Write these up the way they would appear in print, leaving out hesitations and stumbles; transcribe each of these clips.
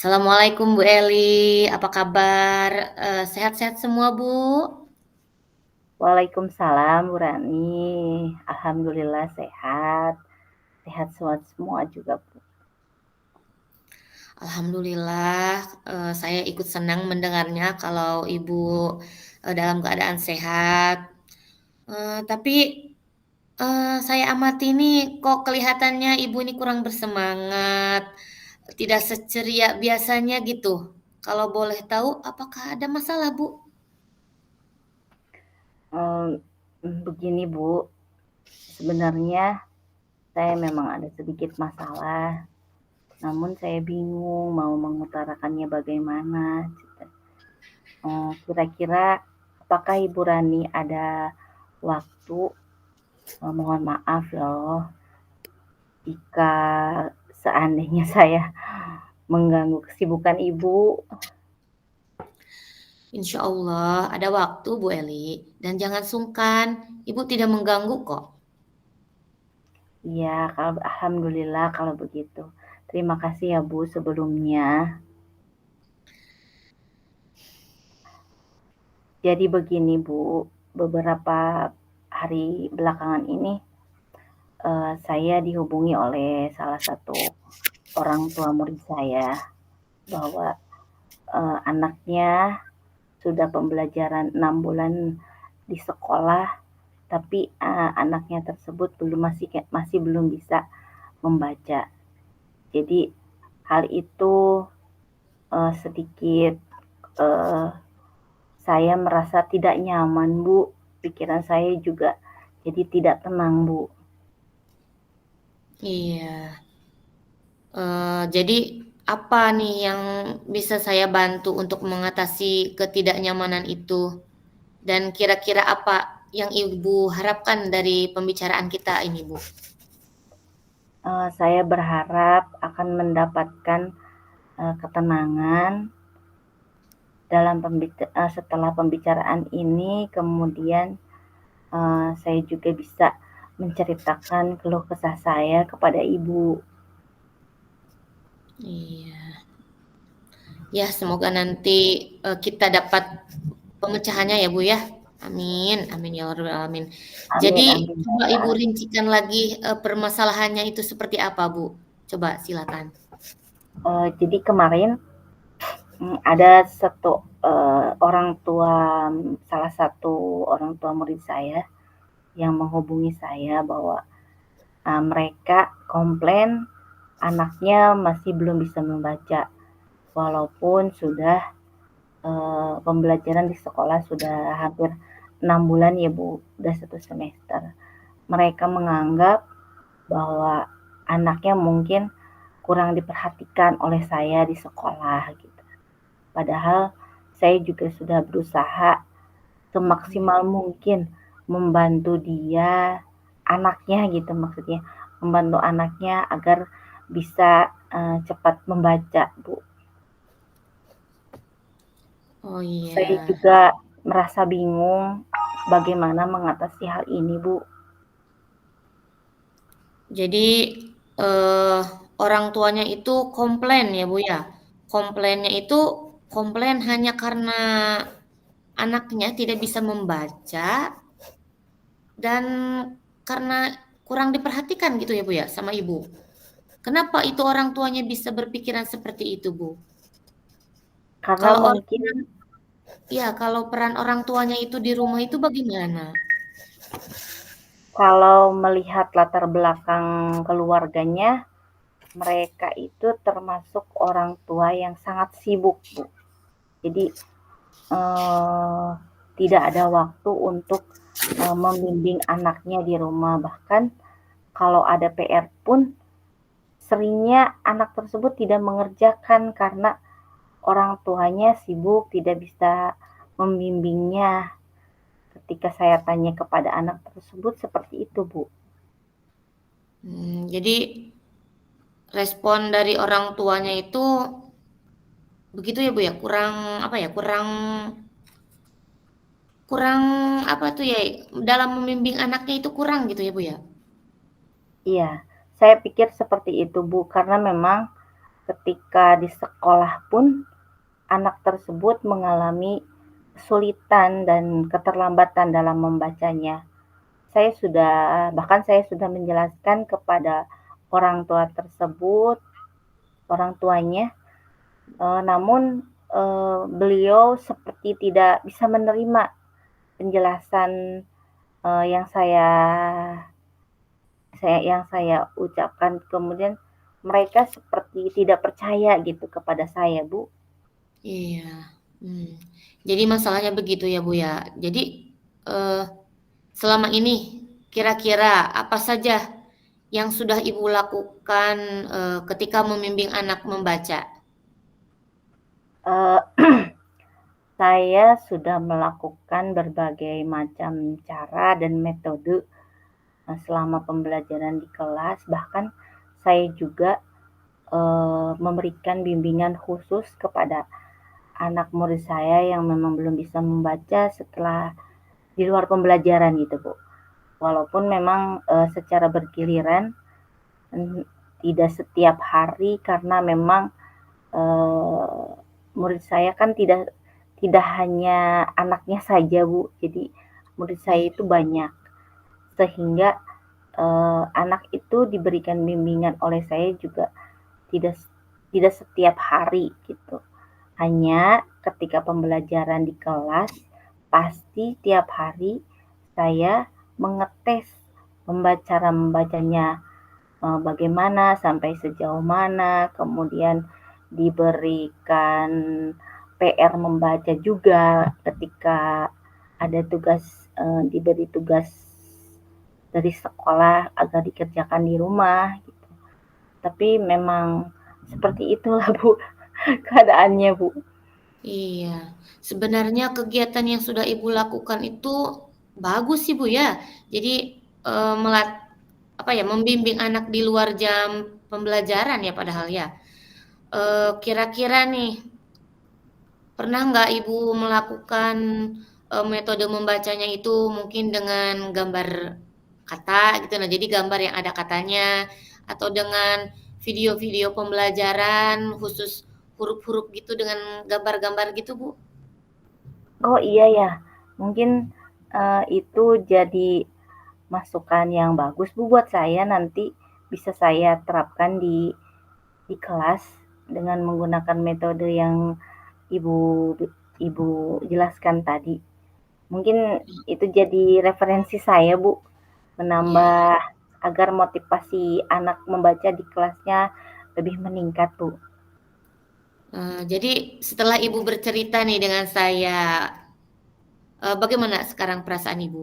Assalamualaikum Bu Eli, apa kabar? Sehat-sehat semua Bu? Waalaikumsalam Bu Rani. Alhamdulillah sehat. Sehat semua juga Bu. Alhamdulillah, saya ikut senang mendengarnya kalau Ibu dalam keadaan sehat. Tapi saya amati nih, kok kelihatannya Ibu ini kurang bersemangat, tidak seceria biasanya gitu. Kalau boleh tahu, apakah ada masalah Bu? Begini Bu, sebenarnya saya memang ada sedikit masalah, namun saya bingung mau mengutarakannya bagaimana. Kira-kira apakah Ibu Rani ada waktu? Mohon maaf loh jika seandainya saya mengganggu kesibukan Ibu. Insya Allah ada waktu Bu Eli, dan jangan sungkan, Ibu tidak mengganggu kok. Iya, kalau alhamdulillah kalau begitu. Terima kasih ya Bu sebelumnya. Jadi begini Bu, beberapa hari belakangan ini saya dihubungi oleh salah satu orang tua murid saya bahwa anaknya sudah pembelajaran 6 bulan di sekolah, tapi anaknya tersebut masih belum bisa membaca. Jadi hal itu sedikit eh, saya merasa tidak nyaman, Bu. Pikiran saya juga jadi tidak tenang, Bu. Iya. Jadi apa nih yang bisa saya bantu untuk mengatasi ketidaknyamanan itu? Dan kira-kira apa yang Ibu harapkan dari pembicaraan kita ini, Bu? Saya berharap akan mendapatkan ketenangan setelah pembicaraan ini, kemudian saya juga bisa menceritakan keluh kesah saya kepada Ibu. Iya. Ya, semoga nanti kita dapat pemecahannya ya, Bu ya. Amin, amin ya rabbal alamin. Amin, Jadi amin. coba Ibu rincikan lagi permasalahannya itu seperti apa, Bu? Coba silakan. Jadi kemarin ada orang tua, salah satu orang tua murid saya yang menghubungi saya bahwa mereka komplain anaknya masih belum bisa membaca walaupun sudah pembelajaran di sekolah sudah hampir 6 bulan ya Bu, udah 1 semester. Mereka menganggap bahwa anaknya mungkin kurang diperhatikan oleh saya di sekolah gitu. Padahal saya juga sudah berusaha semaksimal mungkin membantu dia, anaknya gitu maksudnya, membantu anaknya agar bisa cepat membaca, Bu. Oh Saya iya. juga merasa bingung bagaimana mengatasi hal ini, Bu. Jadi eh, orang tuanya itu komplain ya Bu ya. Komplainnya itu komplain hanya karena anaknya tidak bisa membaca dan karena kurang diperhatikan gitu ya Bu ya sama ibu. Kenapa itu orang tuanya bisa berpikiran seperti itu Bu? Karena Kalau orang mungkin ya kalau peran orang tuanya itu di rumah itu bagaimana? kalau melihat latar belakang keluarganya, mereka itu termasuk orang tua yang sangat sibuk, Bu. Jadi eh, tidak ada waktu untuk membimbing anaknya di rumah. Bahkan kalau ada PR pun seringnya anak tersebut tidak mengerjakan karena orang tuanya sibuk tidak bisa membimbingnya. Ketika saya tanya kepada anak tersebut seperti itu, Bu. Jadi respon dari orang tuanya itu begitu ya Bu ya, kurang apa ya, kurang kurang apa tuh ya, dalam membimbing anaknya itu kurang gitu ya Bu ya? Iya, saya pikir seperti itu, Bu, karena memang ketika di sekolah pun anak tersebut mengalami kesulitan dan keterlambatan dalam membacanya. Bahkan saya sudah menjelaskan kepada orang tua tersebut, orang tuanya, namun beliau seperti tidak bisa menerima penjelasan yang saya ucapkan. Kemudian mereka seperti tidak percaya gitu kepada saya, Bu. Iya. Jadi masalahnya begitu ya, Bu, ya. Jadi, eee, selama ini kira-kira apa saja yang sudah Ibu lakukan, ketika membimbing anak membaca? Uh, saya sudah melakukan berbagai macam cara dan metode selama pembelajaran di kelas. Bahkan saya juga memberikan bimbingan khusus kepada anak murid saya yang memang belum bisa membaca setelah di luar pembelajaran gitu, Bu. Walaupun memang secara bergiliran, tidak setiap hari karena memang murid saya kan tidak hanya anaknya saja, Bu. Jadi murid saya itu banyak, sehingga anak itu diberikan bimbingan oleh saya juga tidak tidak setiap hari gitu. Hanya ketika pembelajaran di kelas, pasti tiap hari saya mengetes cara membacanya, bagaimana, sampai sejauh mana, kemudian diberikan PR membaca juga ketika ada diberi tugas dari sekolah agar dikerjakan di rumah gitu. Tapi memang seperti itulah, Bu, keadaannya, Bu. Iya. Sebenarnya kegiatan yang sudah Ibu lakukan itu bagus sih, Bu, ya. Jadi, membimbing anak di luar jam pembelajaran ya padahal ya. Kira-kira nih, pernah nggak Ibu melakukan metode membacanya itu mungkin dengan gambar kata gitu, nah jadi gambar yang ada katanya, atau dengan video-video pembelajaran khusus huruf-huruf gitu dengan gambar-gambar gitu, Bu? Oh iya ya, mungkin itu jadi masukan yang bagus, Bu, buat saya. Nanti bisa saya terapkan di kelas dengan menggunakan metode yang Ibu Ibu jelaskan tadi. Mungkin itu jadi referensi saya, Bu, Iya, iya. menambah agar motivasi anak membaca di kelasnya lebih meningkat, Bu. Jadi setelah Ibu bercerita nih dengan saya, bagaimana sekarang perasaan Ibu?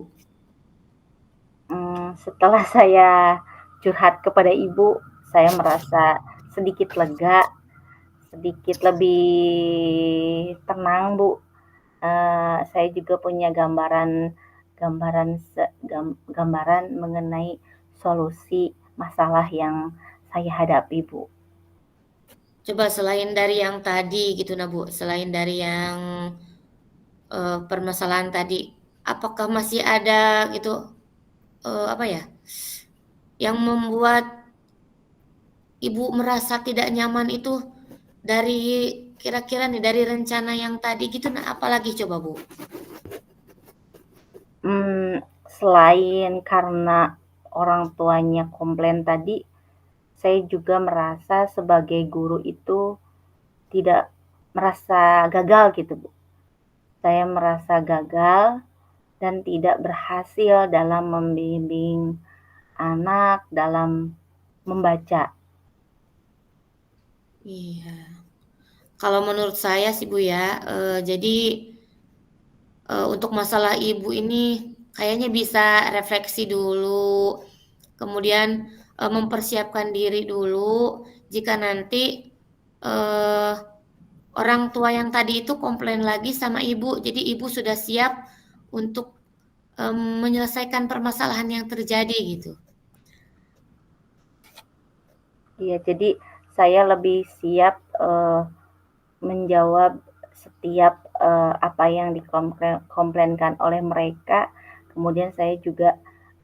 Setelah saya curhat kepada Ibu, saya merasa sedikit lega, sedikit lebih tenang, Bu. Saya juga punya gambaran gambaran mengenai solusi masalah yang saya hadapi, Bu. Coba selain dari yang tadi gitu nah Bu, selain dari yang permasalahan tadi, apakah masih ada gitu apa ya, yang membuat Ibu merasa tidak nyaman itu dari kira-kira nih dari rencana yang tadi gitu, nah apalagi coba Bu? Selain karena orang tuanya komplain tadi, saya juga merasa sebagai guru itu tidak merasa gagal gitu, Bu. Saya merasa gagal dan tidak berhasil dalam membimbing anak dalam membaca. Iya. Kalau menurut saya sih Bu ya, jadi untuk masalah Ibu ini kayaknya bisa refleksi dulu, kemudian mempersiapkan diri dulu jika nanti eh, orang tua yang tadi itu komplain lagi sama Ibu, jadi Ibu sudah siap untuk menyelesaikan permasalahan yang terjadi gitu. Iya, jadi saya lebih siap menjawab setiap apa yang dikomplainkan oleh mereka. Kemudian saya juga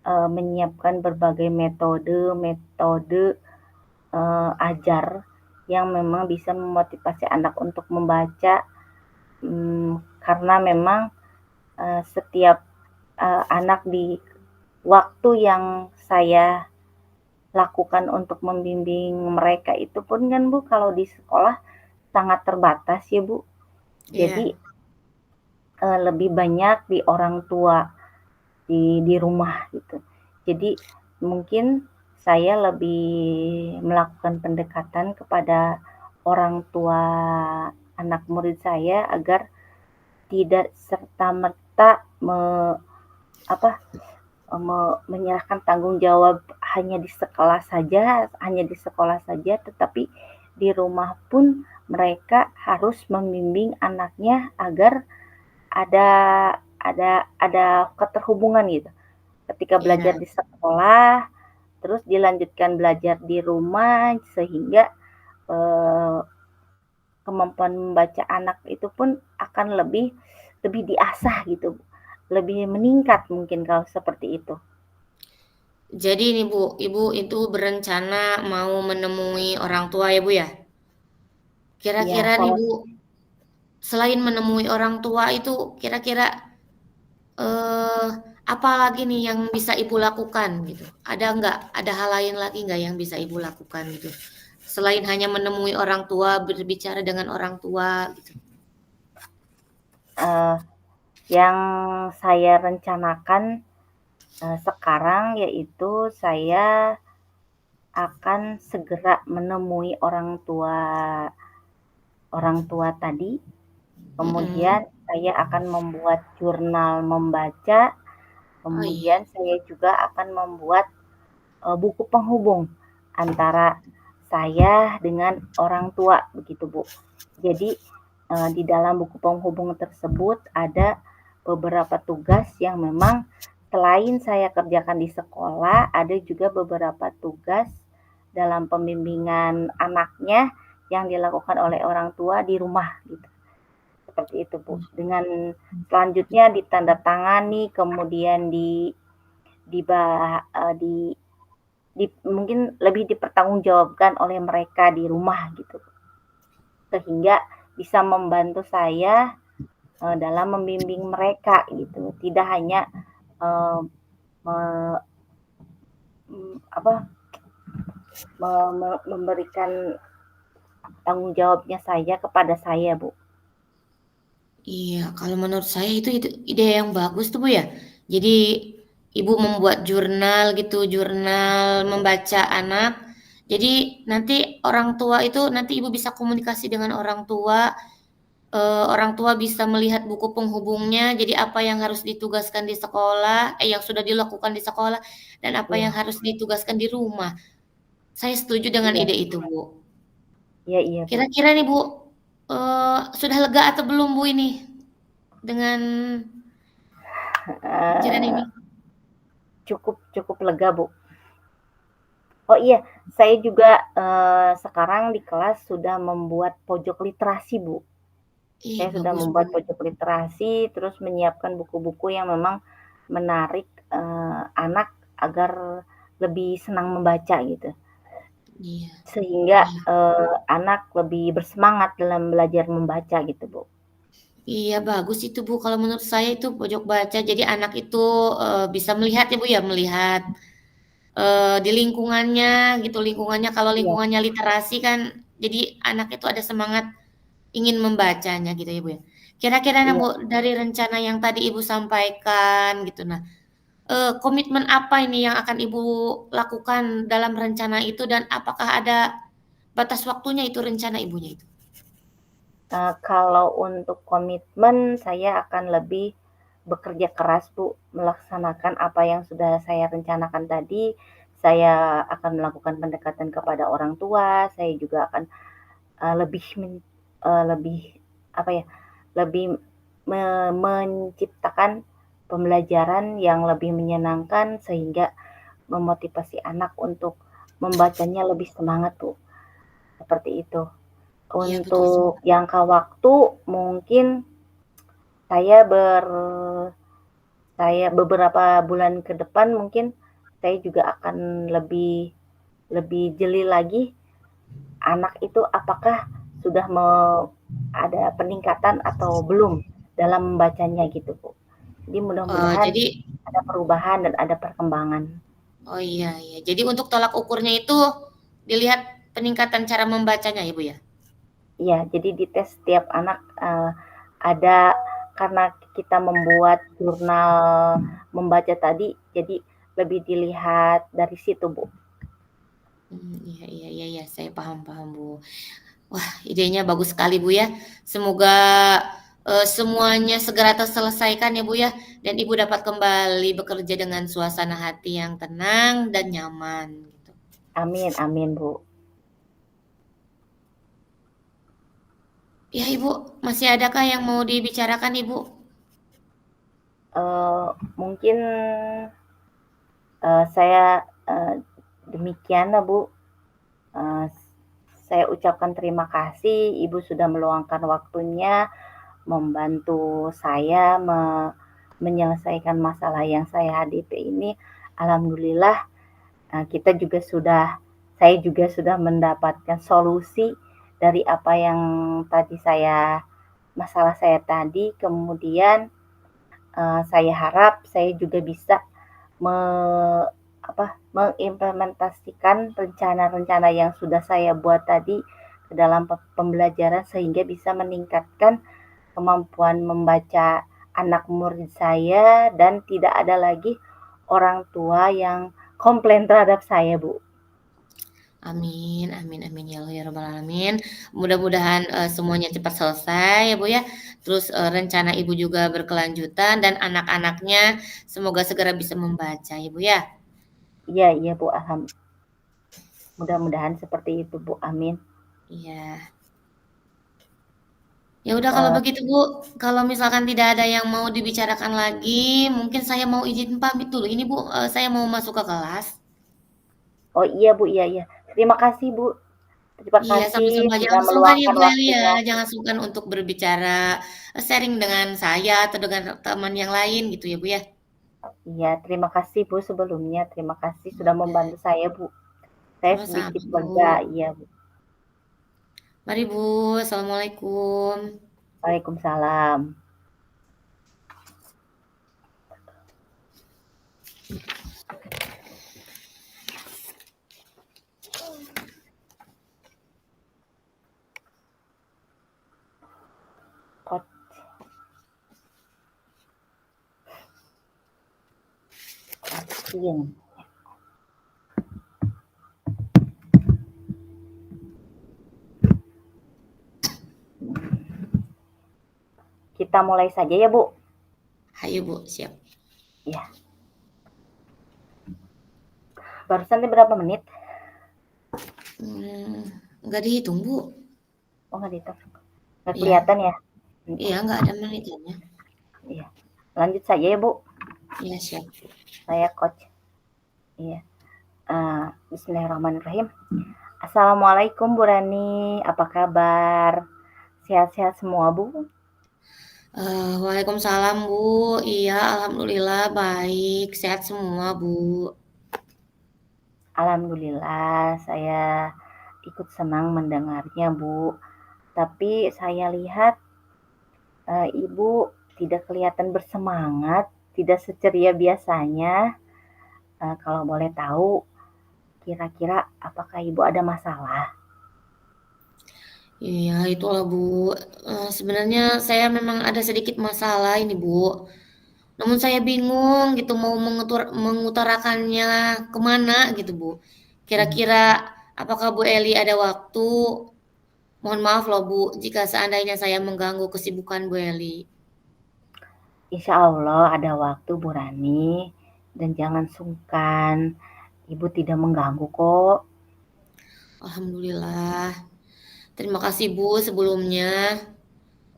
menyiapkan berbagai metode ajar yang memang bisa memotivasi anak untuk membaca, karena memang, setiap, anak di waktu yang saya lakukan untuk membimbing mereka itu pun kan Bu, kalau di sekolah sangat terbatas ya Bu. Jadi, Iya. lebih banyak di orang tua, di rumah gitu. Jadi mungkin saya lebih melakukan pendekatan kepada orang tua anak murid saya agar tidak serta-merta apa, menyerahkan tanggung jawab hanya di sekolah saja, tetapi di rumah pun mereka harus membimbing anaknya agar ada ada keterhubungan gitu. Ketika belajar Iya. di sekolah, terus dilanjutkan belajar di rumah sehingga, eee, kemampuan membaca anak itu pun akan lebih lebih diasah gitu, lebih meningkat mungkin kalau seperti itu. Jadi nih Bu, Ibu itu berencana mau menemui orang tua ya Bu ya? Iya, Kira-kira nih kalau Bu, selain menemui orang tua itu kira-kira eh apa lagi nih yang bisa Ibu lakukan gitu? Ada nggak? Ada hal lain lagi nggak yang bisa Ibu lakukan gitu? Selain hanya menemui orang tua, berbicara dengan orang tua gitu. eee, yang saya rencanakan, sekarang yaitu saya akan segera menemui orang tua tadi. Kemudian Mm-mm. saya akan membuat jurnal membaca, Oh iya. kemudian saya juga akan membuat, buku penghubung antara saya dengan orang tua begitu, Bu. Jadi, di dalam buku penghubung tersebut ada beberapa tugas yang memang selain saya kerjakan di sekolah, ada juga beberapa tugas dalam pembimbingan anaknya yang dilakukan oleh orang tua di rumah gitu. Seperti itu, Bu. Dengan selanjutnya ditandatangani, kemudian di mungkin lebih dipertanggungjawabkan oleh mereka di rumah gitu. Sehingga bisa membantu saya, dalam membimbing mereka gitu. Tidak hanya, eee, me apa, memberikan tanggung jawabnya saja kepada saya, Bu. Iya, kalau menurut saya itu ide yang bagus tuh Bu ya. Jadi Ibu membuat jurnal gitu, jurnal membaca anak. Jadi nanti orang tua itu nanti Ibu bisa komunikasi dengan orang tua. Orang tua bisa melihat buku penghubungnya. Jadi apa yang harus ditugaskan di sekolah, yang sudah dilakukan di sekolah, dan apa yang Iya, harus ditugaskan di rumah. Saya setuju dengan iya, ide itu Bu. iya, iya, Bu. Kira-kira nih Bu, sudah lega atau belum Bu ini dengan kejadian Eee, ini? cukup cukup lega, Bu. Oh iya, saya juga, sekarang di kelas sudah membuat pojok literasi, Bu. Ih, Saya sudah bagus, Bu. membuat pojok literasi, terus menyiapkan buku-buku yang memang menarik, anak agar lebih senang membaca gitu. Iya, Sehingga, iya. anak lebih bersemangat dalam belajar membaca gitu, Bu. Iya, bagus itu, Bu. Kalau menurut saya itu pojok baca. Jadi anak itu bisa melihat ya, Bu ya, melihat di lingkungannya gitu. Lingkungannya kalau Iya, lingkungannya literasi kan, jadi anak itu ada semangat ingin membacanya gitu ya, Bu ya. Kira-kira nah, iya, Bu, dari rencana yang tadi Ibu sampaikan gitu. Nah, komitmen apa ini yang akan Ibu lakukan dalam rencana itu dan apakah ada batas waktunya itu rencana Ibunya itu? kalau untuk komitmen saya akan lebih bekerja keras, Bu, melaksanakan apa yang sudah saya rencanakan tadi. Saya akan melakukan pendekatan kepada orang tua, saya juga akan, lebih apa ya, lebih menciptakan pembelajaran yang lebih menyenangkan sehingga memotivasi anak untuk membacanya lebih semangat, Bu, seperti itu. Iya, betul Untuk sekali. jangka waktu mungkin saya saya beberapa bulan ke depan mungkin saya juga akan lebih lebih jeli lagi anak itu apakah sudah ada peningkatan atau belum dalam membacanya gitu, Bu. Jadi mudah-mudahan Jadi ada perubahan dan ada perkembangan. oh iya iya. Jadi untuk tolak ukurnya itu dilihat peningkatan cara membacanya ya, Bu, ya? Iya, jadi dites setiap anak, ada karena kita membuat jurnal membaca tadi, jadi lebih dilihat dari situ, Bu. Iya iya iya iya, saya paham paham, Bu. Wah, idenya bagus sekali, Bu, ya. Semoga, semuanya segera terselesaikan ya, Bu, ya, dan Ibu dapat kembali bekerja dengan suasana hati yang tenang dan nyaman, gitu. Amin amin, Bu. Ya, Ibu, masih adakah yang mau dibicarakan, Ibu? Mungkin, saya, demikian lah, Bu. Eee, saya ucapkan terima kasih Ibu sudah meluangkan waktunya membantu saya menyelesaikan masalah yang saya hadapi ini. Alhamdulillah, kita juga saya juga sudah mendapatkan solusi dari apa yang tadi masalah saya tadi. Kemudian, saya harap saya juga bisa me mengimplementasikan rencana-rencana yang sudah saya buat tadi ke dalam pembelajaran sehingga bisa meningkatkan kemampuan membaca anak murid saya dan tidak ada lagi orang tua yang komplain terhadap saya, Bu. Amin amin amin, ya Allah ya rabbal alamin. Mudah-mudahan, semuanya cepat selesai ya, Bu, ya. Terus, rencana Ibu juga berkelanjutan dan anak-anaknya semoga segera bisa membaca ya, Bu, ya. Iya iya, Bu, mudah-mudahan seperti itu, Bu, amin. Iya. Ya udah kalau Eee, begitu, Bu, kalau misalkan tidak ada yang mau dibicarakan lagi, mungkin saya mau izin pamit dulu ini, Bu, saya mau masuk ke kelas. oh iya, Bu, iya iya. Terima kasih, Bu, terima Iya, kasih sama-sama. sudah Jangan sungkan ya, meluangkan Bu Elia, waktunya. jangan sungkan untuk berbicara, sharing dengan saya atau dengan teman yang lain gitu ya, Bu, ya. Iya, terima kasih, Bu, sebelumnya. Terima kasih sudah Iya, membantu saya, Bu. Saya sama-sama, sedikit lega, Bu. iya, Bu. Mari, Bu. Assalamualaikum. Waalaikumsalam. Kot kocin. Kita mulai saja ya, Bu. Hayo, Bu, siap. Iya. Barusan ini berapa menit? Nggak dihitung, Bu. Oh, nggak dihitung. Nggak Iya, kelihatan ya? iya nggak ada menitnya. Iya. Lanjut saja ya, Bu. Iya, siap. Saya coach. Iya. Bismillahirrahmanirrahim. Assalamualaikum Bu Rani, apa kabar? Sehat-sehat semua, Bu? Waalaikumsalam, Bu. Iya, alhamdulillah baik, sehat semua, Bu. Alhamdulillah, saya ikut senang mendengarnya, Bu. Tapi saya lihat, Ibu tidak kelihatan bersemangat, tidak seceria biasanya. Kalau boleh tahu, kira-kira apakah Ibu ada masalah? Iya, itulah, Bu. Sebenarnya saya memang ada sedikit masalah ini, Bu. Namun saya bingung gitu mau mengutarakannya kemana gitu, Bu. Mhm. Kira-kira apakah Bu Eli ada waktu? Mohon maaf loh, Bu, jika seandainya saya mengganggu kesibukan Bu Eli. Insya Allah ada waktu Bu Rani, dan jangan sungkan, Ibu tidak mengganggu kok. Alhamdulillah. Terima kasih, Bu, sebelumnya.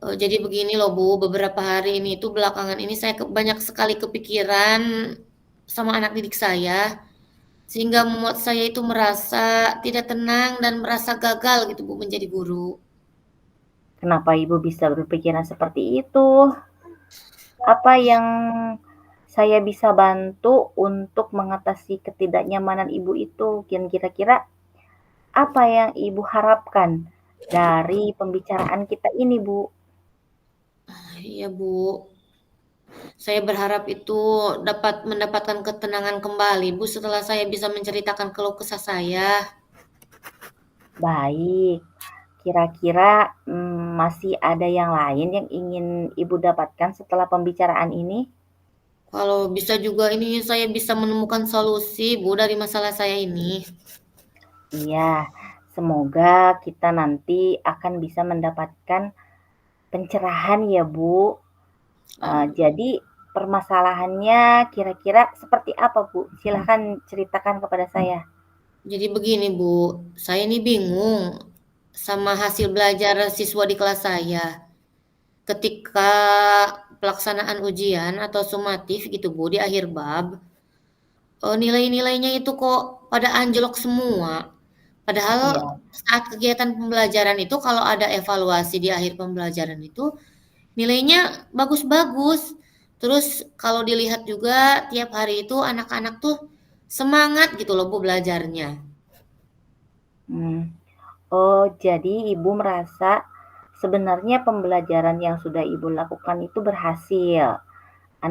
Jadi begini loh, Bu, beberapa hari ini tuh belakangan ini saya banyak sekali kepikiran sama anak didik saya, sehingga membuat saya itu merasa tidak tenang dan merasa gagal gitu, Bu, menjadi guru. Kenapa Ibu bisa berpikiran seperti itu? Apa yang saya bisa bantu untuk mengatasi ketidaknyamanan Ibu itu? Dan kira-kira apa yang Ibu harapkan dari pembicaraan kita ini, Bu? Iya, Bu. Saya berharap itu dapat mendapatkan ketenangan kembali, Bu, setelah saya bisa menceritakan keluh kesah saya. Baik, kira-kira, masih ada yang lain yang ingin Ibu dapatkan setelah pembicaraan ini? Kalau bisa juga ini saya bisa menemukan solusi, Bu, dari masalah saya ini. Iya, semoga kita nanti akan bisa mendapatkan pencerahan ya, Bu. Jadi permasalahannya kira-kira seperti apa, Bu? Silahkan ceritakan kepada saya. Jadi begini, Bu, saya ini bingung sama hasil belajar siswa di kelas saya. Ketika pelaksanaan ujian atau sumatif gitu, Bu, di akhir bab, nilai-nilainya itu kok pada anjlok semua. Padahal Iya, saat kegiatan pembelajaran itu kalau ada evaluasi di akhir pembelajaran itu nilainya bagus-bagus. Terus kalau dilihat juga tiap hari itu anak-anak tuh semangat gitu loh Bu belajarnya. mmm. Oh, jadi Ibu merasa sebenarnya pembelajaran yang sudah Ibu lakukan itu berhasil.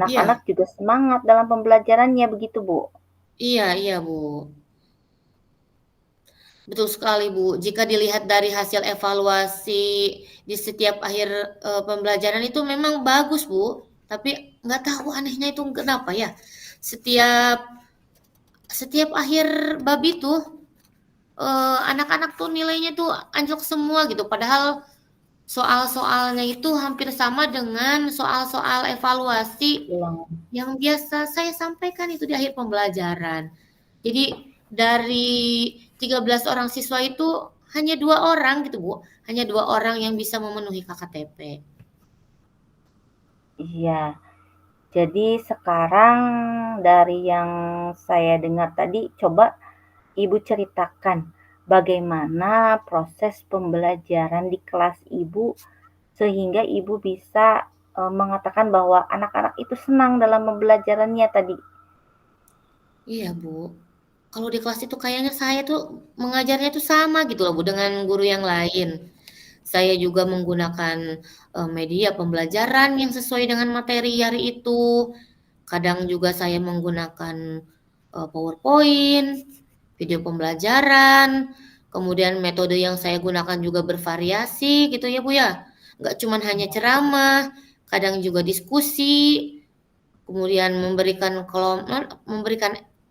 Iya, Anak-anak juga semangat dalam pembelajarannya, begitu, Bu? iya Bu. Betul sekali Bu. Jika dilihat dari hasil evaluasi di setiap akhir pembelajaran itu memang bagus Bu. Tapi nggak tahu anehnya itu kenapa ya. Setiap setiap akhir bab itu anak-anak tuh nilainya tuh anjlok semua gitu. Padahal soal-soalnya itu hampir sama dengan soal-soal evaluasi Ulang. yang biasa saya sampaikan itu di akhir pembelajaran. Jadi dari 13 orang siswa itu hanya 2 orang gitu Bu, hanya 2 orang yang bisa memenuhi KKTP. Iya. Jadi sekarang dari yang saya dengar tadi, coba Ibu ceritakan bagaimana proses pembelajaran di kelas Ibu sehingga Ibu bisa, mengatakan bahwa anak-anak itu senang dalam pembelajarannya tadi. Iya Bu, kalau di kelas itu kayaknya saya tuh mengajarnya tuh sama gitu loh Bu dengan guru yang lain. Saya juga menggunakan media pembelajaran yang sesuai dengan materi hari itu. Kadang juga saya menggunakan PowerPoint, video pembelajaran, kemudian metode yang saya gunakan juga bervariasi gitu ya Bu ya. Nggak cuman hanya ceramah, kadang juga diskusi, kemudian memberikan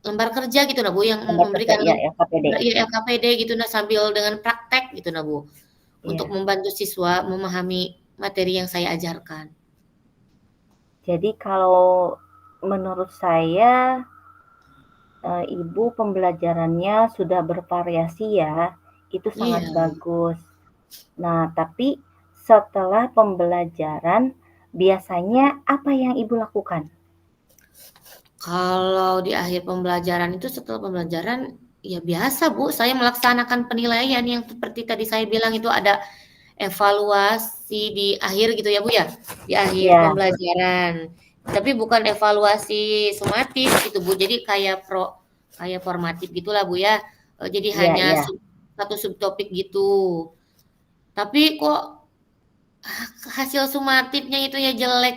lembar kerja gitu nah Bu, yang Lembar kerja, memberikan iya, LKPD. ya LKPD gitu nah sambil dengan praktek gitu nah Bu, untuk Iya. membantu siswa memahami materi yang saya ajarkan. Jadi kalau menurut saya, Ibu pembelajarannya sudah bervariasi ya, itu sangat Iya. bagus. Nah, tapi setelah pembelajaran, biasanya apa yang Ibu lakukan? Kalau di akhir pembelajaran itu setelah pembelajaran, ya biasa Bu, saya melaksanakan penilaian yang seperti tadi saya bilang itu ada evaluasi di akhir gitu ya Bu ya, di akhir Ya, pembelajaran. Tapi bukan evaluasi sumatif gitu Bu, jadi kayak formatif gitulah Bu ya. Jadi iya hanya iya, satu subtopik gitu. Tapi kok hasil sumatifnya itu ya jelek.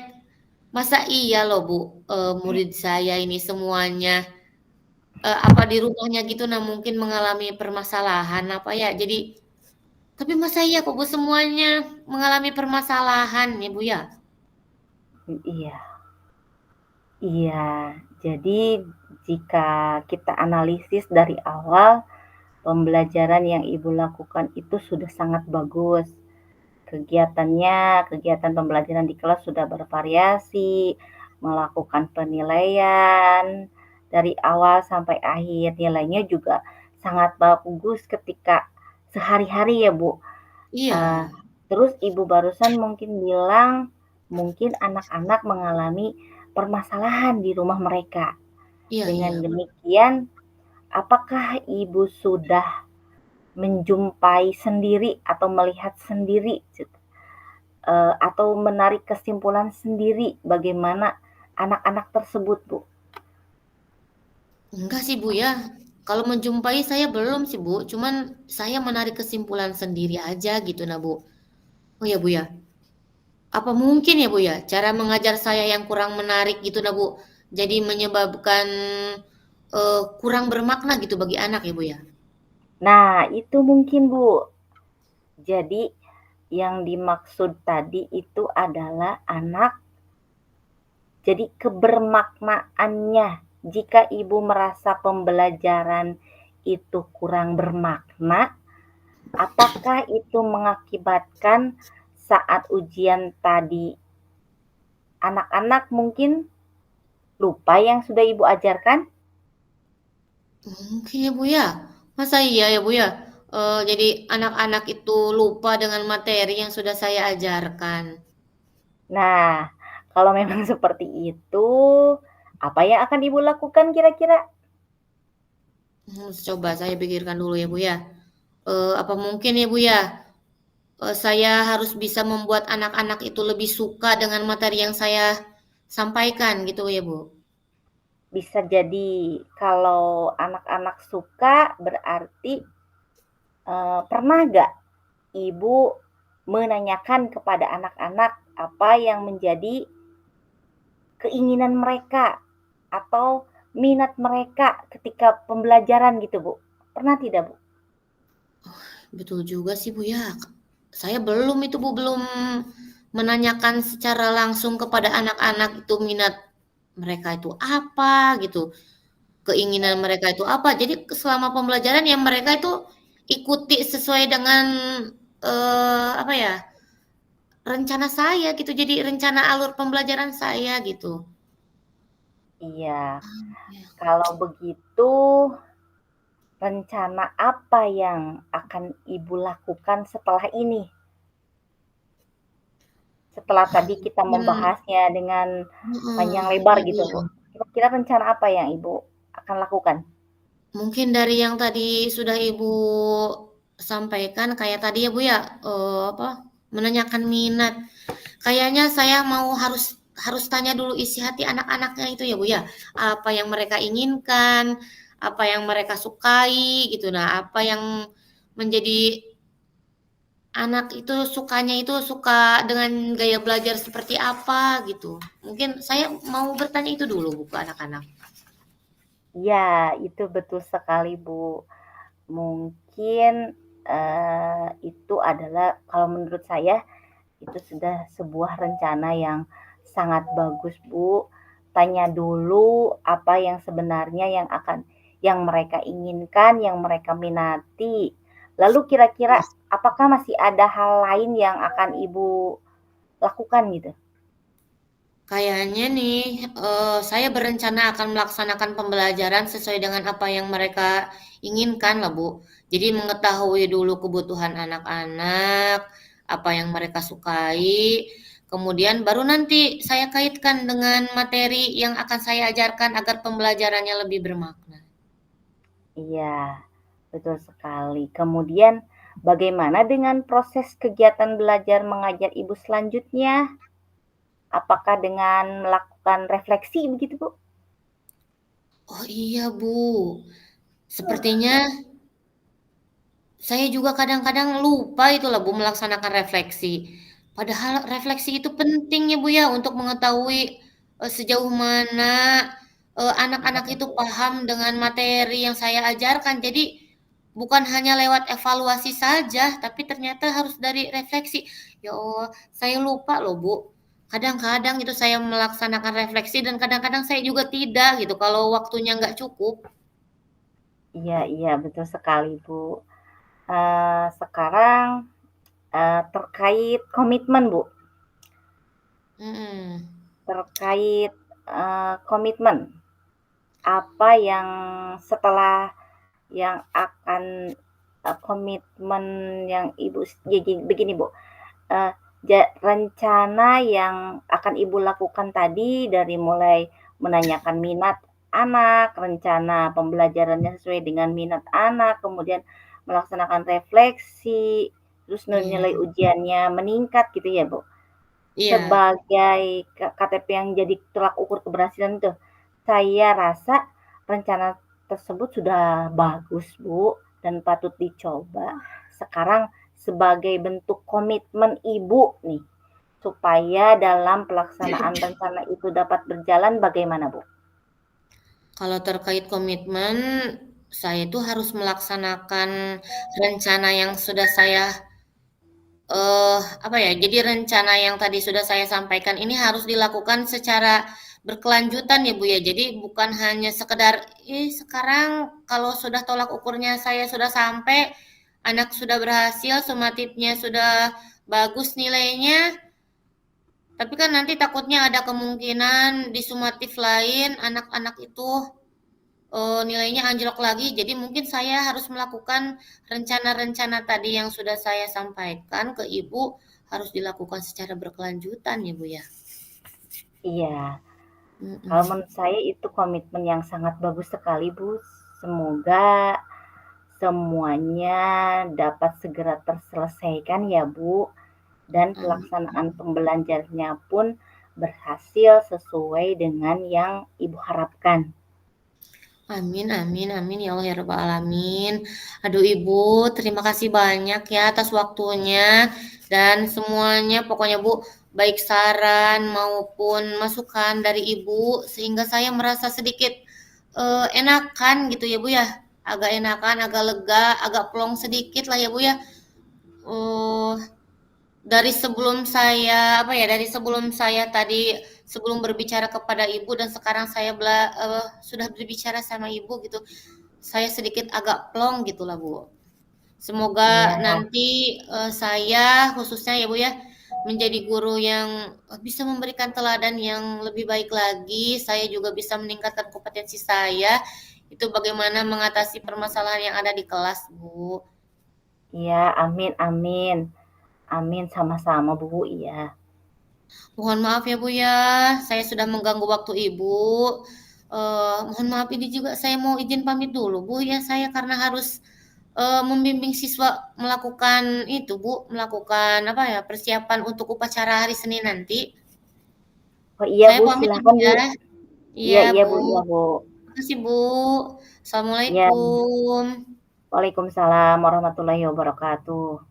Masa iya loh Bu, murid saya ini semuanya apa di rumahnya gitu nah mungkin mengalami permasalahan apa ya jadi tapi masa iya kok Bu semuanya mengalami permasalahan ya Bu ya? iya iya. Jadi jika kita analisis dari awal, pembelajaran yang Ibu lakukan itu sudah sangat bagus. Kegiatan pembelajaran di kelas sudah bervariasi, melakukan penilaian dari awal sampai akhir. Nilainya juga sangat bagus ketika sehari-hari ya, Bu. Iya, Eee, Terus Ibu barusan mungkin bilang, mungkin anak-anak mengalami permasalahan di rumah mereka. Dengan iya. demikian, apakah Ibu sudah menjumpai sendiri atau melihat sendiri atau menarik kesimpulan sendiri bagaimana anak-anak tersebut, Bu? Enggak sih Bu ya, Kalau menjumpai saya belum sih Bu, cuman saya menarik kesimpulan sendiri aja gitu nah Bu. Oh ya Bu ya, apa mungkin ya Bu ya, cara mengajar saya yang kurang menarik gitu nah Bu, jadi menyebabkan kurang bermakna gitu bagi anak ya Bu ya? Nah, itu mungkin, Bu. Jadi, yang dimaksud tadi itu adalah anak jadi kebermaknaannya. Jika Ibu merasa pembelajaran itu kurang bermakna, apakah itu mengakibatkan saat ujian tadi anak-anak mungkin lupa yang sudah Ibu ajarkan? Mungkin ya Bu ya, masa iya ya Bu ya? Jadi anak-anak itu lupa dengan materi yang sudah saya ajarkan. Nah, kalau memang seperti itu, apa yang akan Ibu lakukan kira-kira? Coba saya pikirkan dulu ya Bu ya. Apa mungkin ya Bu ya, saya harus bisa membuat anak-anak itu lebih suka dengan materi yang saya sampaikan gitu ya Bu? Bisa jadi kalau anak-anak suka berarti pernah nggak Ibu menanyakan kepada anak-anak apa yang menjadi keinginan mereka atau minat mereka ketika pembelajaran gitu, Bu? Pernah tidak, Bu? Betul juga sih Bu ya. Saya belum itu Bu, belum menanyakan secara langsung kepada anak-anak itu minat mereka itu apa gitu, keinginan mereka itu apa. Jadi selama pembelajaran ya mereka itu ikuti sesuai dengan apa ya, rencana saya gitu. Jadi rencana alur pembelajaran saya gitu. Iya, Ya. kalau begitu rencana apa yang akan Ibu lakukan setelah ini? Setelah tadi kita Mungkin membahasnya dengan panjang heeh, lebar iya gitu, iya. Bu. Kira-kira rencana apa yang Ibu akan lakukan? Mungkin dari yang tadi sudah Ibu sampaikan kayak tadi ya Bu ya, apa, menanyakan minat. Kayaknya saya mau harus harus tanya dulu isi hati anak-anaknya itu ya Bu ya. Apa yang mereka inginkan, apa yang mereka sukai gitu. Nah, apa yang menjadi anak itu sukanya itu suka dengan gaya belajar seperti apa gitu. Mungkin saya mau bertanya itu dulu Bu ke anak-anak. Ya, itu betul sekali, Bu. Mungkin itu adalah kalau menurut saya itu sudah sebuah rencana yang sangat bagus, Bu. Tanya dulu apa yang sebenarnya yang mereka inginkan, yang mereka minati. Lalu kira-kira apakah masih ada hal lain yang akan Ibu lakukan gitu? Kayaknya nih, saya berencana akan melaksanakan pembelajaran sesuai dengan apa yang mereka inginkan lah, Bu. Jadi mengetahui dulu kebutuhan anak-anak, apa yang mereka sukai, kemudian baru nanti saya kaitkan dengan materi yang akan saya ajarkan agar pembelajarannya lebih bermakna. Iya, betul sekali. Kemudian bagaimana dengan proses kegiatan belajar mengajar Ibu selanjutnya? Apakah dengan melakukan refleksi begitu, Bu? Oh iya, Bu. Sepertinya saya juga kadang-kadang lupa itu lah Bu melaksanakan refleksi. Padahal refleksi itu penting ya Bu ya untuk mengetahui sejauh mana anak-anak itu paham dengan materi yang saya ajarkan. Jadi bukan hanya lewat evaluasi saja, tapi ternyata harus dari refleksi. Ya Allah, saya lupa loh Bu. Kadang-kadang itu saya melaksanakan refleksi dan kadang-kadang saya juga tidak gitu kalau waktunya nggak cukup. Iya iya, betul sekali, Bu. Sekarang, terkait komitmen, Bu, Mm-mm. terkait, komitmen, apa yang setelah yang akan, komitmen yang Ibu ya begini, Bu, eee, rencana yang akan Ibu lakukan tadi dari mulai menanyakan minat anak, rencana pembelajarannya sesuai dengan minat anak, kemudian melaksanakan refleksi, terus Iya, nilai ujiannya meningkat gitu ya, Bu. iya. Sebagai KTP yang jadi tolak ukur keberhasilan itu, saya rasa rencana tersebut sudah bagus, Bu, dan patut dicoba. Sekarang sebagai bentuk komitmen Ibu nih, supaya dalam pelaksanaan rencana itu dapat berjalan bagaimana, Bu? Kalau terkait komitmen, saya itu harus melaksanakan rencana yang sudah saya apa ya, jadi rencana yang tadi sudah saya sampaikan ini harus dilakukan secara berkelanjutan ya Bu ya. Jadi bukan hanya sekedar, sekarang kalau sudah tolak ukurnya saya sudah sampai, anak sudah berhasil, sumatifnya sudah bagus nilainya, tapi kan nanti takutnya ada kemungkinan di sumatif lain anak-anak itu nilainya anjlok lagi. Jadi mungkin saya harus melakukan rencana-rencana tadi yang sudah saya sampaikan ke Ibu harus dilakukan secara berkelanjutan ya Bu ya. Iya, kalau Mm-mm. menurut saya itu komitmen yang sangat bagus sekali, Bu. Semoga semuanya dapat segera terselesaikan ya, Bu, dan Amin. pelaksanaan pembelajarannya pun berhasil sesuai dengan yang Ibu harapkan. Amin, amin, amin ya Allah ya Rabbal Alamin. Aduh Ibu, terima kasih banyak ya atas waktunya dan semuanya pokoknya Bu, baik saran maupun masukan dari Ibu sehingga saya merasa sedikit enakan gitu ya Bu ya. Agak enakan, agak lega, agak plong sedikit lah ya Bu ya. Eh, dari sebelum saya apa ya, dari sebelum saya tadi sebelum berbicara kepada Ibu dan sekarang saya sudah berbicara sama Ibu gitu, saya sedikit agak plong gitulah, Bu. Semoga Iya, nanti, saya khususnya ya, Bu, ya, menjadi guru yang, bisa memberikan teladan yang lebih baik lagi, saya juga bisa meningkatkan kompetensi saya, itu bagaimana mengatasi permasalahan yang ada di kelas, Bu. iya, amin, amin. Amin, sama-sama, Bu, iya. Mohon maaf ya Bu ya, saya sudah mengganggu waktu Ibu. Mohon maaf ini juga saya mau izin pamit dulu Bu ya, saya karena harus membimbing siswa melakukan itu Bu, melakukan apa ya, persiapan untuk upacara hari Senin nanti. Oh iya, Saya Bu, pamit ya Bu silahkan, Bu. ya. Iya Iya, iya, Bu, Bu, iya, Bu. makasih Bu. Iya, Assalamualaikum. Waalaikumsalam warahmatullahi wabarakatuh.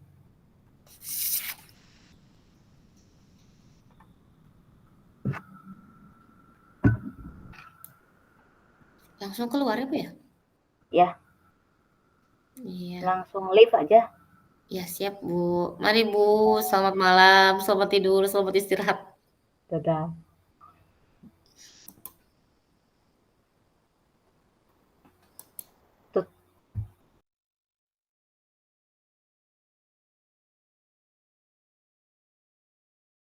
Langsung keluar ya Bu ya? Ya, Iya. langsung live aja. Ya siap Bu. Mari Bu, selamat malam, selamat tidur, selamat istirahat. Dadah.